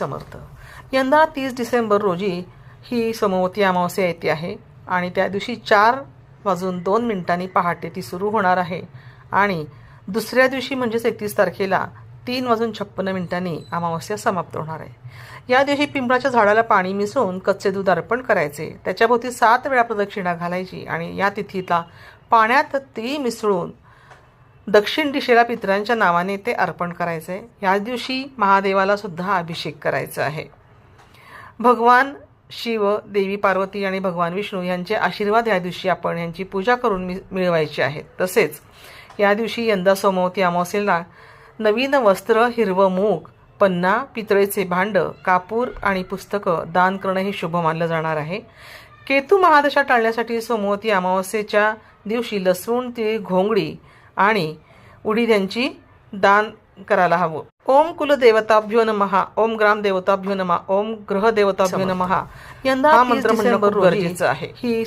समर्थ. यंदा 30 डिसेंबर रोजी ही सोमवती अमावस्या येते आहे आणि त्या दिवशी 4:02 पहाटे ती सुरू होणार आहे आणि दुसऱ्या दिवशी म्हणजेच 31 तारखेला 3:56 अमावस्या समाप्त होणार आहे. या दिवशी पिंपळाच्या झाडाला पाणी मिसळून कच्चे दूध अर्पण करायचे, त्याच्याभोवती 7 वेळा प्रदक्षिणा घालायची आणि या तिथीला पाण्यात ती मिसळून दक्षिण दिशेला पितरांच्या नावाने ते अर्पण करायचे. या दिवशी महादेवाला सुद्धा अभिषेक करायचा आहे. भगवान शिव, देवी पार्वती आणि भगवान विष्णू यांचे आशीर्वाद या दिवशी आपण यांची पूजा करून मिळवायची आहेत. तसेच या दिवशी यंदा सोमवती अमावस्येला नवीन वस्त्र, हिरवं मूग, पन्ना, पितळेचे भांड, कापूर आणि पुस्तकं दान करणं हे शुभ मानलं जाणार आहे. केतू महादशा टाळण्यासाठी सोमवती अमावस्येच्या दिवशी लसूण, तीळ, घोंगडी आणि उडीद यांची दान करायला हवं. ओम कुलदेवताभ्यो नमः, ओम ग्रामदेवताभ्यो नमः, ओम ग्रहदेवताभ्यो नमः. यंदा हा मंत्र म्हणणं गरजेचं आहे. ही